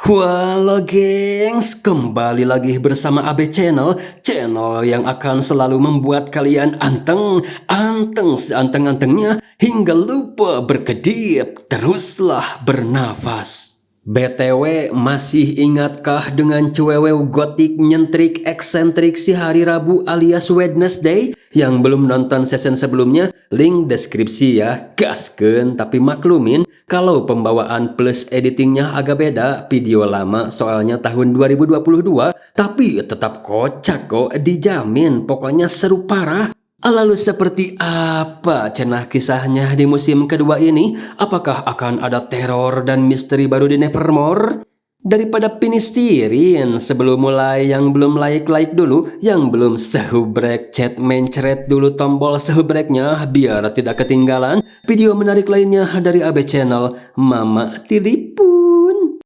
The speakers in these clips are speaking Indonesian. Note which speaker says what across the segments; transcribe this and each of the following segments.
Speaker 1: Halo gengs, kembali lagi bersama AB Channel, channel yang akan selalu membuat kalian anteng seanteng-antengnya hingga lupa berkedip, teruslah bernafas. BTW, masih ingatkah dengan cewewew gotik nyentrik eksentrik si hari Rabu alias Wednesday? Yang belum nonton season sebelumnya, link deskripsi ya. Gaskeun, tapi maklumin kalau pembawaan plus editingnya agak beda. Video lama soalnya tahun 2022, tapi tetap kocak kok, dijamin. Pokoknya seru parah. Lalu seperti apa cenah kisahnya di musim kedua ini? Apakah akan ada teror dan misteri baru di Nevermore? Daripada pinistirin sebelum mulai, yang belum like dulu, yang belum sehubrek chat mencret dulu tombol sehubreknya biar tidak ketinggalan video menarik lainnya dari AB Channel. Mama tilipun.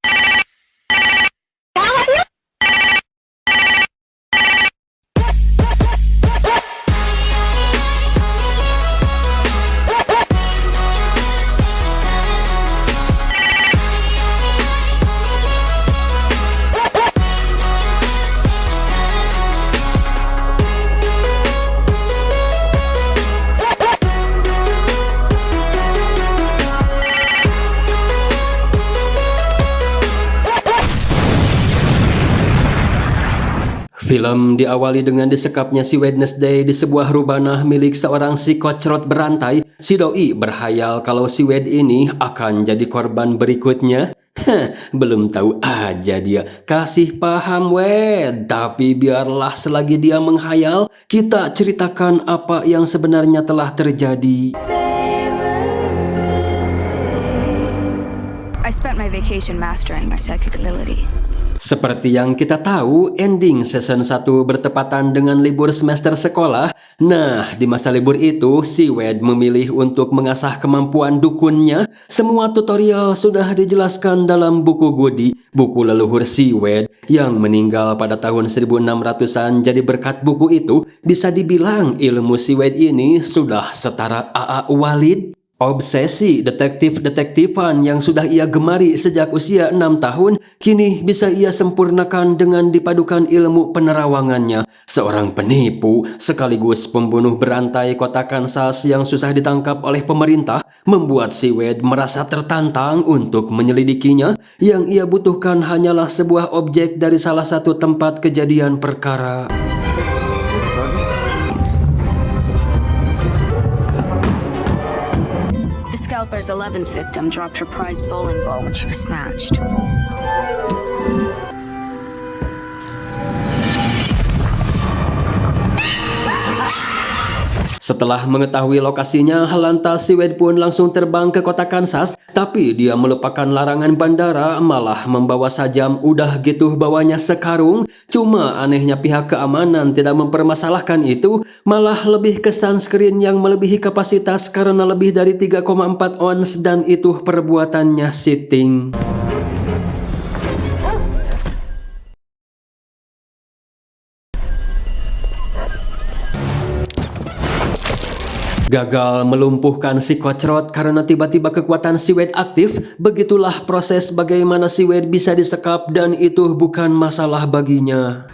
Speaker 1: Film diawali dengan disekapnya si Wednesday di sebuah rubanah milik seorang si kocrot berantai. Si doi berhayal kalau si Wed ini akan jadi korban berikutnya. Belum tahu aja dia. Kasih paham Wed. Tapi biarlah selagi dia menghayal, kita ceritakan apa yang sebenarnya telah terjadi.
Speaker 2: I spent my vacation mastering my psychic ability.
Speaker 1: Seperti yang kita tahu, ending season 1 bertepatan dengan libur semester sekolah. Nah, di masa libur itu, si Wed memilih untuk mengasah kemampuan dukunnya. Semua tutorial sudah dijelaskan dalam buku Goody, buku leluhur si Wed yang meninggal pada tahun 1600-an. Jadi berkat buku itu, bisa dibilang ilmu si Wed ini sudah setara A.A. Walid. Obsesi detektif-detektifan yang sudah ia gemari sejak usia 6 tahun, kini bisa ia sempurnakan dengan dipadukan ilmu penerawangannya. Seorang penipu sekaligus pembunuh berantai kota Kansas yang susah ditangkap oleh pemerintah, membuat si Wed merasa tertantang untuk menyelidikinya. Yang ia butuhkan hanyalah sebuah objek dari salah satu tempat kejadian perkara.
Speaker 2: The scalper's 11th victim dropped her prized bowling ball when she was snatched.
Speaker 1: Setelah mengetahui lokasinya, lantas si Wed pun langsung terbang ke kota Kansas. Tapi dia melupakan larangan bandara, malah membawa sajam. Udah gitu bawanya sekarung. Cuma anehnya pihak keamanan tidak mempermasalahkan itu, malah lebih ke sunscreen yang melebihi kapasitas karena lebih dari 3,4 ons, dan itu perbuatannya sitting. Gagal melumpuhkan si kocrot karena tiba-tiba kekuatan si Wed aktif. Begitulah proses bagaimana si Wed bisa disekap, dan itu bukan masalah baginya.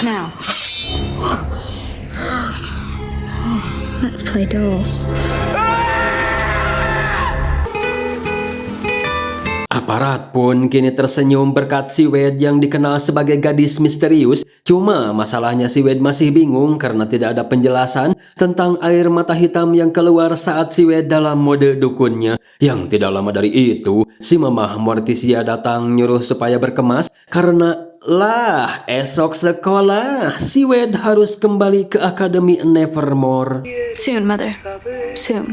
Speaker 2: Now, let's play dolls.
Speaker 1: Aparat pun kini tersenyum berkat si Wed yang dikenal sebagai gadis misterius. Cuma masalahnya si Wed masih bingung karena tidak ada penjelasan tentang air mata hitam yang keluar saat si Wed dalam mode dukunnya. Yang tidak lama dari itu, si Mamah Morticia datang nyuruh supaya berkemas karena esok sekolah si Wed harus kembali ke Akademi Nevermore.
Speaker 2: Soon, Mother. Soon.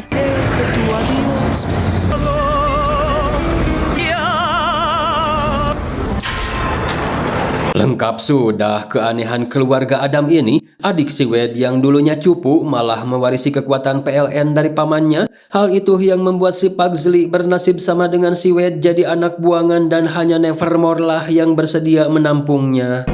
Speaker 1: Lengkap sudah keanehan keluarga Adam ini, adik si Wade yang dulunya cupu malah mewarisi kekuatan PLN dari pamannya. Hal itu yang membuat si Pugsley bernasib sama dengan si Wade jadi anak buangan dan hanya Nevermore lah yang bersedia menampungnya.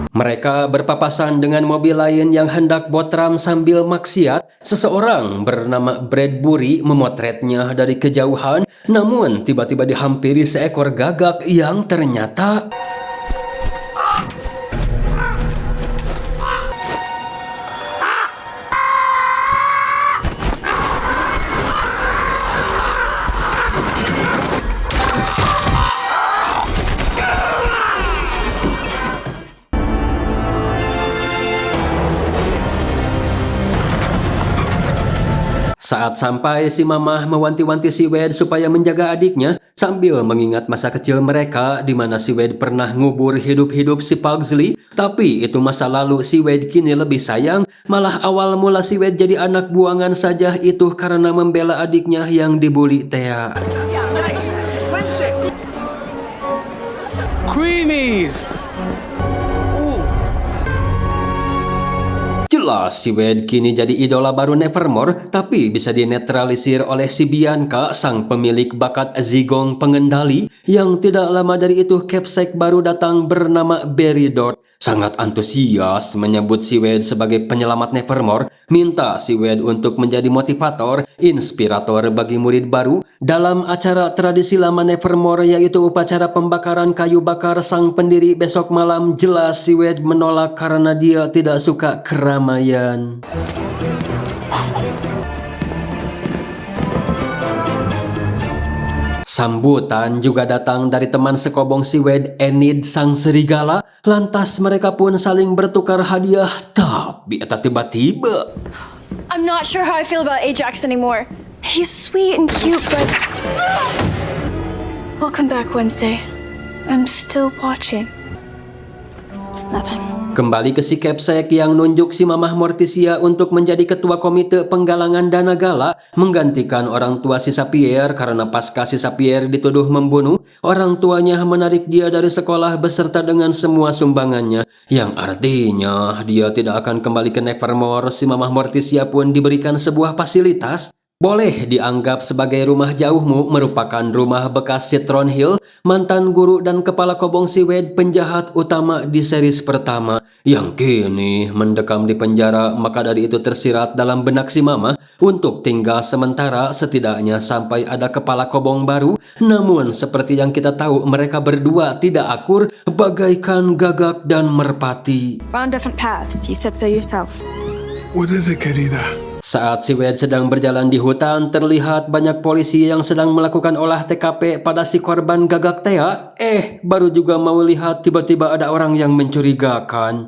Speaker 1: Mereka berpapasan dengan mobil lain yang hendak botram sambil maksiat. Seseorang bernama Bradbury memotretnya dari kejauhan, namun tiba-tiba dihampiri seekor gagak yang ternyata... Saat sampai, si mamah mewanti-wanti si Wade supaya menjaga adiknya sambil mengingat masa kecil mereka di mana si Wade pernah ngubur hidup-hidup si Pugsley. Tapi itu masa lalu, si Wade kini lebih sayang. Malah awal mula si Wade jadi anak buangan saja itu karena membela adiknya yang dibully Thea.
Speaker 3: Creamies!
Speaker 1: Jelas si Wade kini jadi idola baru Nevermore, tapi bisa dinetralisir oleh si Bianca, sang pemilik bakat zigong pengendali, yang tidak lama dari itu Capsec baru datang bernama Barry Dort. Sangat antusias menyebut si Wade sebagai penyelamat Nevermore, minta si Wade untuk menjadi motivator, inspirator bagi murid baru dalam acara tradisi lama Nevermore, yaitu upacara pembakaran kayu bakar sang pendiri besok malam. Jelas si Wade menolak karena dia tidak suka keramaian. Sambutan juga datang dari teman sekobong si Wade, Enid sang serigala. Lantas mereka pun saling bertukar hadiah. Tapi tiba-tiba
Speaker 4: I'm not sure how I feel about Ajax anymore. He's sweet and cute, but... Welcome back, Wednesday. I'm still watching. It's nothing.
Speaker 1: kembali ke si Capsec yang nunjuk si Mamah Morticia untuk menjadi ketua komite penggalangan dana gala, menggantikan orang tua si Sapphire karena pasca si Sapphire dituduh membunuh, orang tuanya menarik dia dari sekolah beserta dengan semua sumbangannya, yang artinya dia tidak akan kembali ke Nevermore. Si Mamah Morticia pun diberikan sebuah fasilitas. Boleh dianggap sebagai rumah jauhmu, merupakan rumah bekas Citron Hill, mantan guru dan kepala kobong si Wade, penjahat utama di series pertama, yang kini mendekam di penjara. Maka dari itu tersirat dalam benak si Mama untuk tinggal sementara setidaknya sampai ada kepala kobong baru. Namun seperti yang kita tahu, mereka berdua tidak akur, bagaikan gagak dan merpati.
Speaker 2: We're on different paths. You said so yourself.
Speaker 3: What is it, querida?
Speaker 1: Saat si Wade sedang berjalan di hutan, terlihat banyak polisi yang sedang melakukan olah TKP pada si korban gagak Thea. Baru juga mau lihat, tiba-tiba ada orang yang mencurigakan.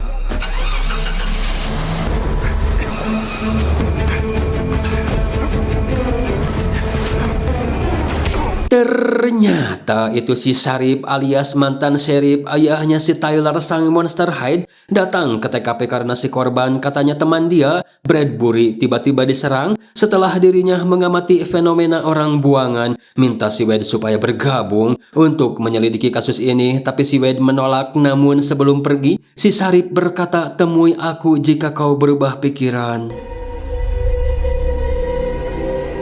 Speaker 1: Ternyata itu si Sharif alias mantan sheriff, ayahnya si Tyler sang monster Hyde, datang ke TKP karena si korban, katanya teman dia, Bradbury, tiba-tiba diserang setelah dirinya mengamati fenomena orang buangan. Minta si Wade supaya bergabung untuk menyelidiki kasus ini, tapi si Wade menolak. Namun sebelum pergi, si Sharif berkata, "Temui aku jika kau berubah pikiran."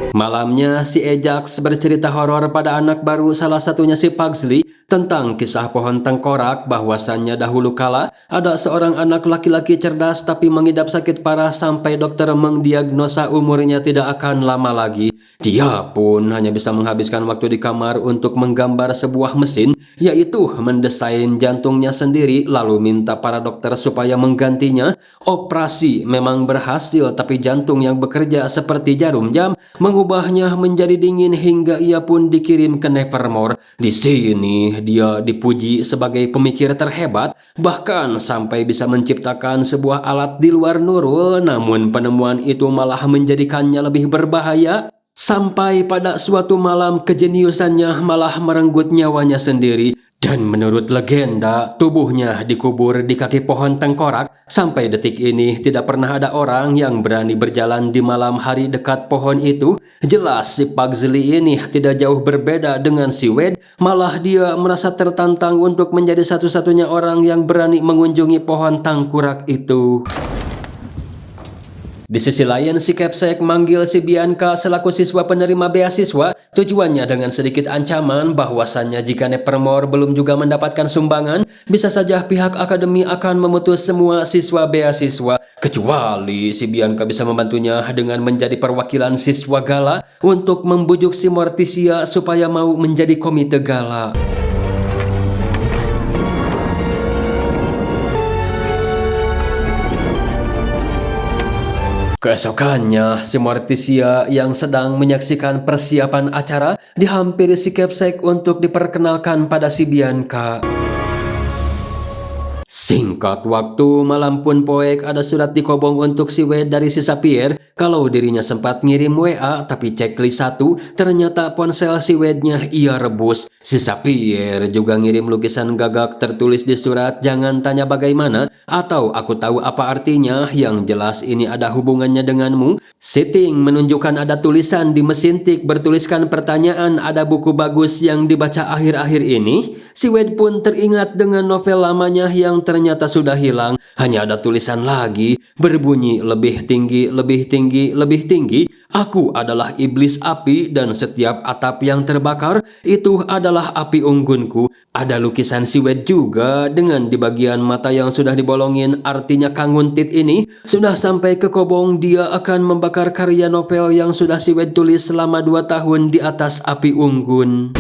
Speaker 1: Malamnya, si Ajax bercerita horor pada anak baru, salah satunya si Pugsley, tentang kisah pohon tengkorak, bahwasannya dahulu kala ada seorang anak laki-laki cerdas tapi mengidap sakit parah sampai dokter mendiagnosa umurnya tidak akan lama lagi. Dia pun hanya bisa menghabiskan waktu di kamar untuk menggambar sebuah mesin, yaitu mendesain jantungnya sendiri, lalu minta para dokter supaya menggantinya. Operasi memang berhasil, tapi jantung yang bekerja seperti jarum jam mengubahnya menjadi dingin hingga ia pun dikirim ke Nevermore. Di sini dia dipuji sebagai pemikir terhebat, bahkan sampai bisa menciptakan sebuah alat di luar Nurul. Namun penemuan itu malah menjadikannya lebih berbahaya. Sampai pada suatu malam kejeniusannya malah merenggut nyawanya sendiri. Dan menurut legenda, tubuhnya dikubur di kaki pohon tengkorak. Sampai detik ini tidak pernah ada orang yang berani berjalan di malam hari dekat pohon itu. Jelas si Pugsley ini tidak jauh berbeda dengan si Wade, malah dia merasa tertantang untuk menjadi satu-satunya orang yang berani mengunjungi pohon tengkorak itu. Di sisi lain, si Capsek manggil si Bianca selaku siswa penerima beasiswa, tujuannya dengan sedikit ancaman bahwasannya jika Nevermore belum juga mendapatkan sumbangan, bisa saja pihak akademi akan memutus semua siswa beasiswa, kecuali si Bianca bisa membantunya dengan menjadi perwakilan siswa gala untuk membujuk si Morticia supaya mau menjadi komite gala. Keesokannya, si Morticia yang sedang menyaksikan persiapan acara dihampiri si Capsek untuk diperkenalkan pada si Bianca. Singkat waktu, malam pun poek ada surat di kobong untuk si Wade dari si Sapphire kalau dirinya sempat ngirim WA tapi checklist 1 ternyata ponsel si Wade-nya ia rebus. Si Sapphire juga ngirim lukisan gagak tertulis di surat jangan tanya bagaimana atau aku tahu apa artinya, yang jelas ini ada hubungannya denganmu. Setting menunjukkan ada tulisan di mesin tik bertuliskan pertanyaan ada buku bagus yang dibaca akhir-akhir ini. Si Wade pun teringat dengan novel lamanya yang ternyata sudah hilang. Hanya ada tulisan lagi berbunyi lebih tinggi, lebih tinggi, lebih tinggi. Aku adalah iblis api dan setiap atap yang terbakar itu adalah api unggunku. Ada lukisan si Wade juga dengan di bagian mata yang sudah dibolongin, artinya Kanguntit ini sudah sampai ke kobong. Dia akan membakar karya novel yang sudah si Wade tulis selama 2 tahun di atas api unggun.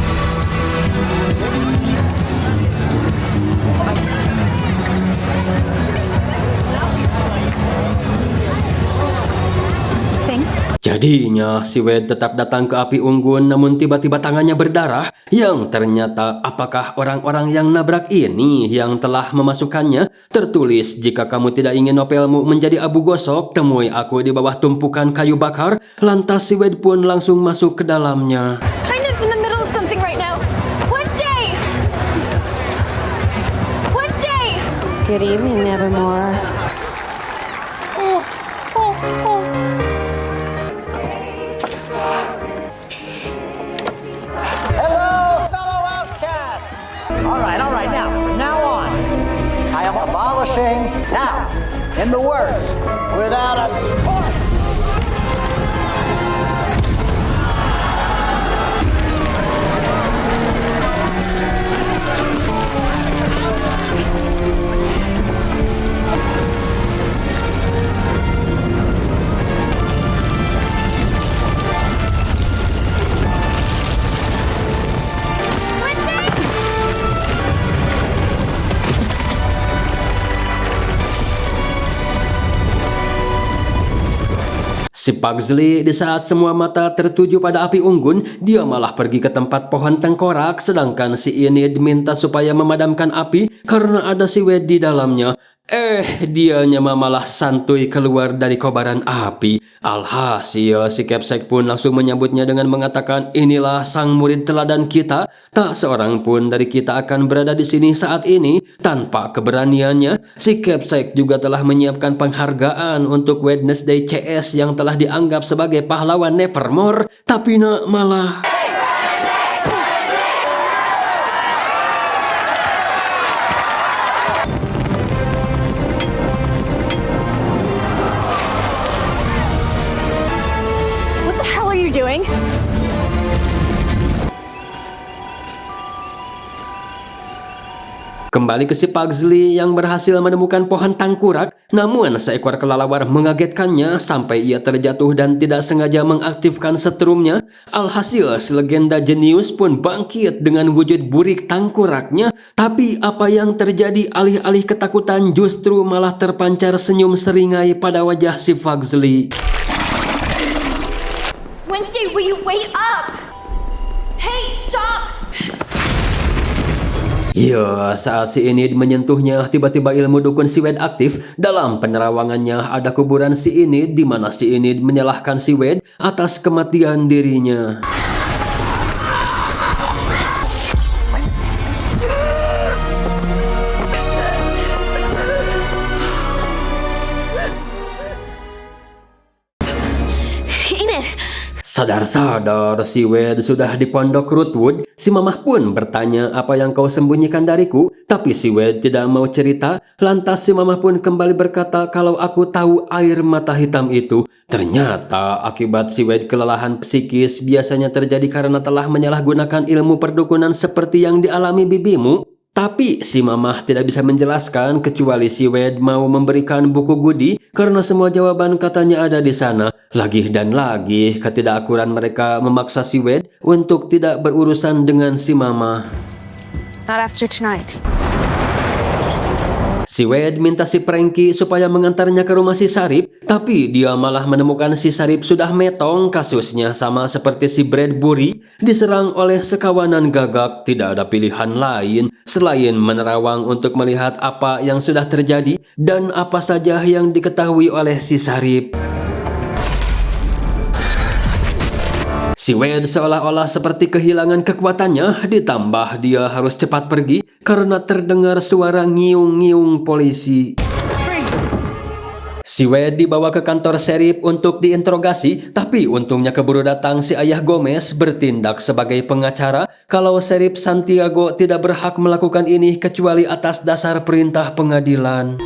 Speaker 1: Jadinya si Wade tetap datang ke api unggun, namun tiba-tiba tangannya berdarah, yang ternyata apakah orang-orang yang nabrak ini yang telah memasukkannya. Tertulis, jika kamu tidak ingin novelmu menjadi abu gosok, temui aku di bawah tumpukan kayu bakar. Lantas si Wade pun langsung masuk ke dalamnya.
Speaker 4: Kind of in the middle of something right now. Wednesday! Wednesday!
Speaker 2: Good evening, Nevermore.
Speaker 5: All right, now on. I am abolishing now, in the words, without a spark.
Speaker 1: Si Pugsley di saat semua mata tertuju pada api unggun, dia malah pergi ke tempat pohon tengkorak, sedangkan si Enid minta supaya memadamkan api karena ada si Wade di dalamnya. Dianya malah santuy keluar dari kobaran api. Alhasil si Capsek pun langsung menyambutnya dengan mengatakan, inilah sang murid teladan kita. Tak seorang pun dari kita akan berada di sini saat ini tanpa keberaniannya. Si Capsek juga telah menyiapkan penghargaan untuk Wednesday CS yang telah dianggap sebagai pahlawan Nevermore. Tapi malah...
Speaker 4: Doing?
Speaker 1: Kembali ke si Pugsley yang berhasil menemukan pohon tangkurak, namun seekor kelelawar mengagetkannya sampai ia terjatuh dan tidak sengaja mengaktifkan setrumnya. Alhasil si legenda jenius pun bangkit dengan wujud burik tangkuraknya. Tapi apa yang terjadi, alih-alih ketakutan justru malah terpancar senyum seringai pada wajah si Pugsley.
Speaker 4: Wednesday, will you wake up? Hey, stop!
Speaker 1: Ya, saat si Enid menyentuhnya, tiba-tiba ilmu dukun si Wade aktif. Dalam penerawangannya ada kuburan si Enid, di mana si Enid menyalahkan si Wade atas kematian dirinya. Sadar-sadar si Wade sudah di pondok Rootwood, si mamah pun bertanya apa yang kau sembunyikan dariku, tapi si Wade tidak mau cerita. Lantas si mamah pun kembali berkata kalau aku tahu air mata hitam itu ternyata akibat si Wade kelelahan psikis biasanya terjadi karena telah menyalahgunakan ilmu perdukunan seperti yang dialami bibimu. Tapi si mamah tidak bisa menjelaskan kecuali si Wade mau memberikan buku Goody karena semua jawaban katanya ada di sana. Lagi dan lagi ketidakakuran mereka memaksa si Wade untuk tidak berurusan dengan si mamah.
Speaker 2: Not after tonight.
Speaker 1: Si Wade minta si Frankie supaya mengantarnya ke rumah si Sarip, tapi dia malah menemukan si Sarip sudah metong. Kasusnya sama seperti si Bradbury, diserang oleh sekawanan gagak. Tidak ada pilihan lain selain menerawang untuk melihat apa yang sudah terjadi dan apa saja yang diketahui oleh si Sarip. Si Wade seolah-olah seperti kehilangan kekuatannya, ditambah dia harus cepat pergi karena terdengar suara ngiung-ngiung polisi. Si Wade dibawa ke kantor sheriff untuk diinterogasi, tapi untungnya keburu datang si ayah Gomez bertindak sebagai pengacara kalau sheriff Santiago tidak berhak melakukan ini kecuali atas dasar perintah pengadilan.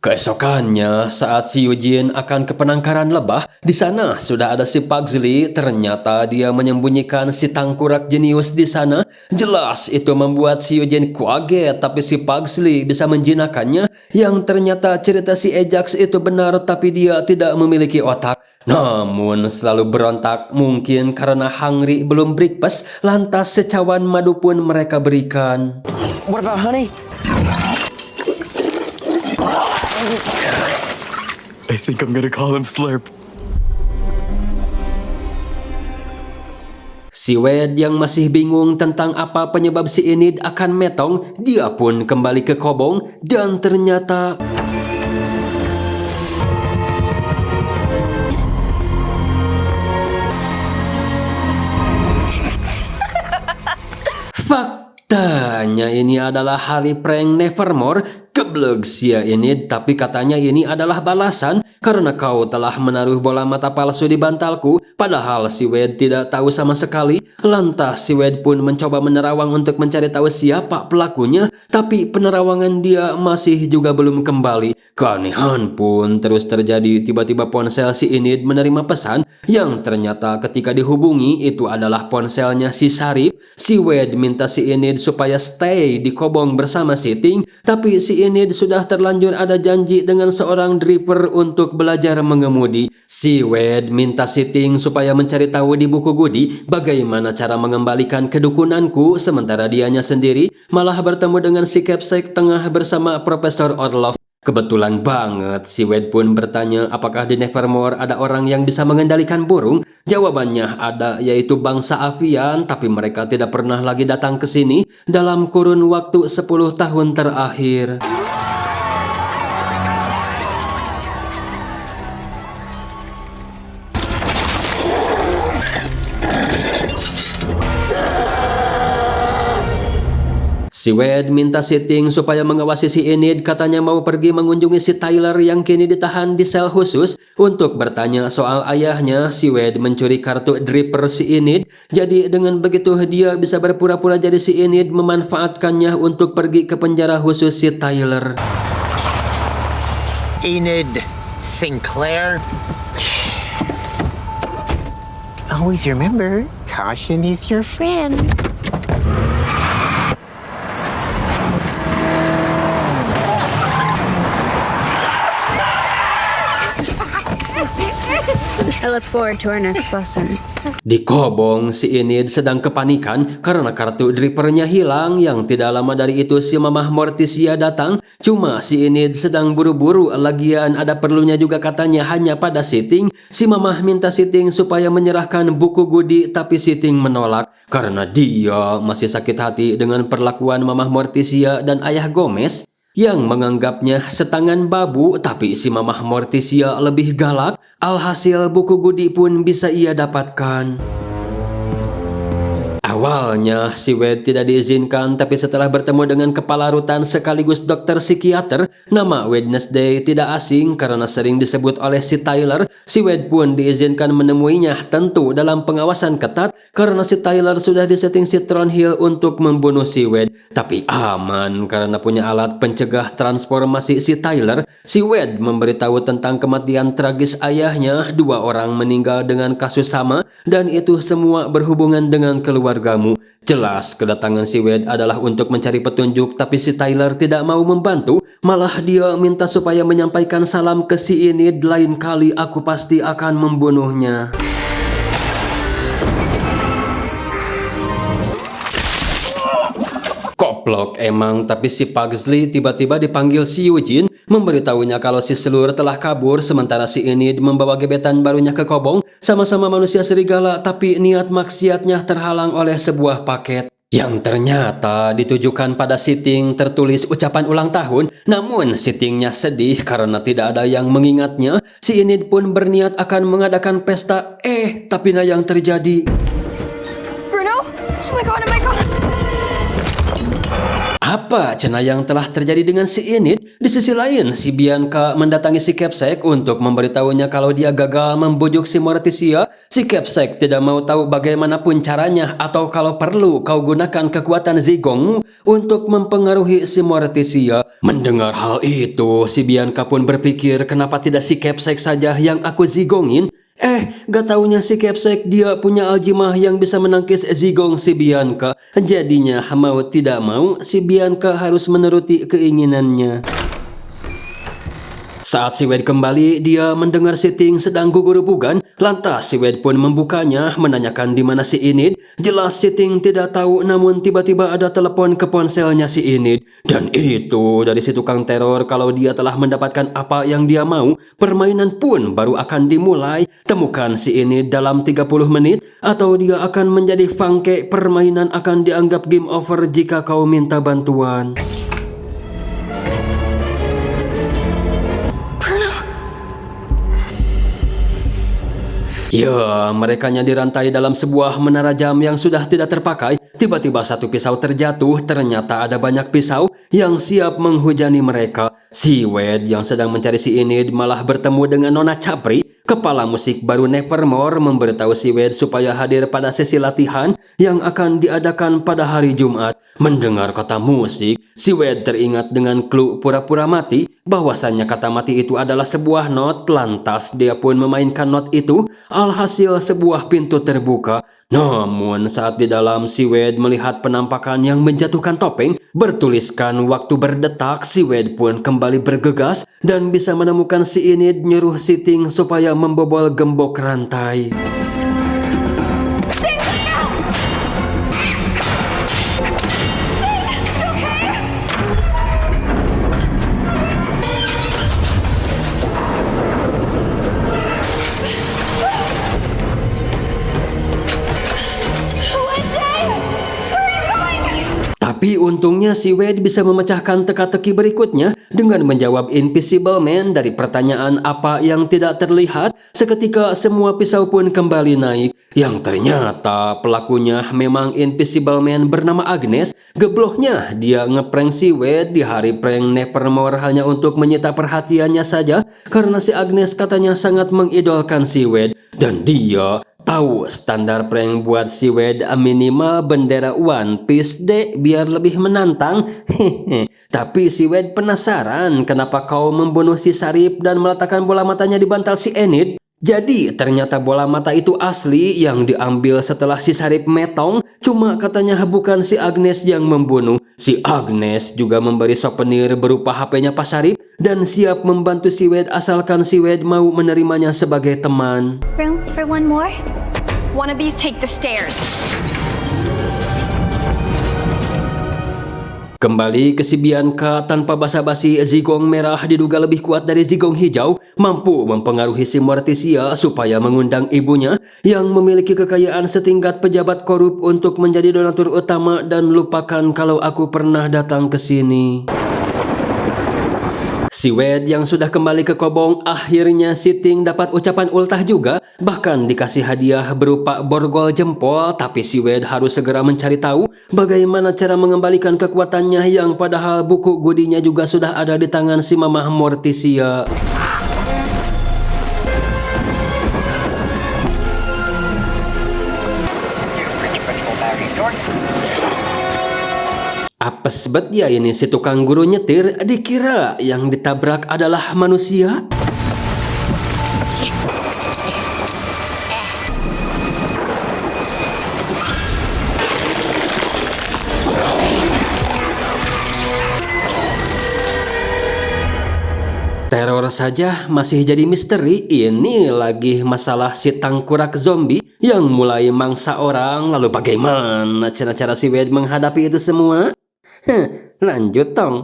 Speaker 1: Keesokannya, saat si Eugene akan ke penangkaran lebah, di sana sudah ada si Pugsley. Ternyata dia menyembunyikan si tangkurak jenius di sana. Jelas itu membuat si Eugene kaget, tapi si Pugsley bisa menjinakkannya. Yang ternyata cerita si Ajax itu benar, tapi dia tidak memiliki otak. Namun selalu berontak, mungkin karena hungry belum breakfast, lantas secawan madu pun mereka berikan.
Speaker 5: What about honey?
Speaker 6: I think I'm gonna call him Slurp.
Speaker 1: Si Wade yang masih bingung tentang apa penyebab si Enid akan metong, dia pun kembali ke kobong dan ternyata faktanya ini adalah hari prank Nevermore. Geblek sia ini, tapi katanya ini adalah balasan karena kau telah menaruh bola mata palsu di bantalku. Padahal si Wade tidak tahu sama sekali. Lantas si Wade pun mencoba menerawang untuk mencari tahu siapa pelakunya, tapi penerawangan dia masih juga belum kembali. Keanehan pun terus terjadi. Tiba-tiba ponsel si Enid menerima pesan yang ternyata ketika dihubungi itu adalah ponselnya si Sarip. Si Wade minta si Enid supaya stay di kobong bersama si Ting, tapi si Enid sudah terlanjur ada janji dengan seorang driver untuk belajar mengemudi. Si Wade minta si Ting supaya mencari tahu di buku Goody bagaimana cara mengembalikan kedukunanku, sementara dianya sendiri malah bertemu dengan si Capsek tengah bersama Profesor Orlov. Kebetulan banget, si Wade pun bertanya apakah di Nevermore ada orang yang bisa mengendalikan burung. Jawabannya ada, yaitu bangsa avian, tapi mereka tidak pernah lagi datang ke sini dalam kurun waktu 10 tahun terakhir. Si Wade minta si Ting supaya mengawasi si Enid, katanya mau pergi mengunjungi si Tyler yang kini ditahan di sel khusus. Untuk bertanya soal ayahnya, si Wade mencuri kartu dripper si Enid. Jadi dengan begitu dia bisa berpura-pura jadi si Enid, memanfaatkannya untuk pergi ke penjara khusus si Tyler.
Speaker 7: Enid Sinclair. Always remember, caution is your friend.
Speaker 2: I look forward to our next lesson.
Speaker 1: Di kobong, si Enid sedang kepanikan karena kartu drippernya hilang. Yang tidak lama dari itu si Mamah Morticia datang. Cuma si Enid sedang buru-buru, lagian ada perlunya juga katanya hanya pada si Ting. Si Mamah minta si Ting supaya menyerahkan buku Goody, tapi si Ting menolak karena dia masih sakit hati dengan perlakuan Mamah Morticia dan Ayah Gomez yang menganggapnya setangan babu. Tapi si Mamah Morticia lebih galak. Alhasil buku Goody pun bisa ia dapatkan. Awalnya si Wade tidak diizinkan, tapi setelah bertemu dengan kepala rutan sekaligus dokter psikiater, nama Wednesday tidak asing karena sering disebut oleh si Tyler. Si Wade pun diizinkan menemuinya, tentu dalam pengawasan ketat karena si Tyler sudah disetting si Thornhill untuk membunuh si Wade. Tapi aman karena punya alat pencegah transformasi si Tyler. Si Wade memberitahu tentang kematian tragis ayahnya. 2 orang meninggal dengan kasus sama dan itu semua berhubungan dengan keluargamu. Jelas kedatangan si Wade adalah untuk mencari petunjuk, tapi si Tyler tidak mau membantu. Malah dia minta supaya menyampaikan salam ke si Enid, lain kali aku pasti akan membunuhnya. Koplok emang, tapi si Pugsley tiba-tiba dipanggil si Eugene, memberitahunya kalau si Slur telah kabur, sementara si Enid membawa gebetan barunya ke Kobong, sama-sama manusia serigala, tapi niat maksiatnya terhalang oleh sebuah paket yang ternyata ditujukan pada Sitting, tertulis ucapan ulang tahun. Namun Sittingnya sedih karena tidak ada yang mengingatnya. Si Enid pun berniat akan mengadakan pesta, tapi nah yang terjadi.
Speaker 4: Bruno? Oh my god, oh my god!
Speaker 1: Apa cenah yang telah terjadi dengan si Enid? Di sisi lain, si Bianca mendatangi si Capsec untuk memberitahunya kalau dia gagal membujuk si Morticia. Si Capsec tidak mau tahu bagaimanapun caranya, atau kalau perlu kau gunakan kekuatan Zigongmu untuk mempengaruhi si Morticia. Mendengar hal itu, si Bianca pun berpikir kenapa tidak si Capsec saja yang aku zigongin. Gak taunya si Capsec dia punya aljimah yang bisa menangkis zigong si Bianca. Jadinya mau tidak mau si Bianca harus menuruti keinginannya. Saat si Wade kembali, dia mendengar Sitting sedang gugur-guguran. Lantas si Wade pun membukanya, menanyakan di mana si Enid. Jelas Sitting tidak tahu, namun tiba-tiba ada telepon ke ponselnya si Enid. Dan itu dari si tukang teror kalau dia telah mendapatkan apa yang dia mau. Permainan pun baru akan dimulai. Temukan si Enid dalam 30 menit atau dia akan menjadi fangke. Permainan akan dianggap game over jika kau minta bantuan. Ya, merekanya dirantai dalam sebuah menara jam yang sudah tidak terpakai. Tiba-tiba satu pisau terjatuh, ternyata ada banyak pisau yang siap menghujani mereka. Si Wade yang sedang mencari si Enid malah bertemu dengan Nona Capri. Kepala musik baru Nevermore memberitahu si Wade supaya hadir pada sesi latihan yang akan diadakan pada hari Jumat. Mendengar kata musik, si Wade teringat dengan clue pura-pura mati, bahwasannya kata mati itu adalah sebuah not. Lantas dia pun memainkan not itu, alhasil sebuah pintu terbuka. Namun saat di dalam, si Wade melihat penampakan yang menjatuhkan topeng bertuliskan waktu berdetak. Si Wade pun kembali bergegas dan bisa menemukan si Enid nyuruh Sitting supaya membobol gembok rantai. Tapi untungnya si Wade bisa memecahkan teka-teki berikutnya dengan menjawab Invisible Man dari pertanyaan apa yang tidak terlihat. Seketika semua pisau pun kembali naik. Yang ternyata pelakunya memang Invisible Man bernama Agnes. Gebloknya dia ngeprank si Wade di hari prank Nevermore hanya untuk menyita perhatiannya saja. Karena si Agnes katanya sangat mengidolkan si Wade. Dan dia tahu standar prank buat si Wade minimal bendera One Piece deh biar lebih menantang. Tapi si Wade penasaran kenapa kau membunuh si Sarip dan meletakkan bola matanya di bantal si Enid. Jadi ternyata bola mata itu asli yang diambil setelah si Sarip metong. Cuma katanya bukan si Agnes yang membunuh. Si Agnes juga memberi souvenir berupa HP-nya Pak Sarip dan siap membantu si Wade asalkan si Wade mau menerimanya sebagai teman.
Speaker 4: Room for one more? Wannabes take the stairs.
Speaker 1: Kembali ke si Bianca, tanpa basa-basi, Zigong merah diduga lebih kuat dari Zigong hijau, mampu mempengaruhi si Morticia supaya mengundang ibunya yang memiliki kekayaan setingkat pejabat korup untuk menjadi donatur utama dan lupakan kalau aku pernah datang ke sini. Si Wade yang sudah kembali ke Kobong, akhirnya si Ting dapat ucapan ultah juga, bahkan dikasih hadiah berupa borgol jempol, tapi si Wade harus segera mencari tahu bagaimana cara mengembalikan kekuatannya yang padahal buku gudinya juga sudah ada di tangan si Mamah Morticia. Apes bet ya ini si tukang guru nyetir, dikira yang ditabrak adalah manusia. Teror saja masih jadi misteri, ini lagi masalah si tangkurak zombie yang mulai mangsa orang, lalu bagaimana cara si Wade menghadapi itu semua? Lanjut tong.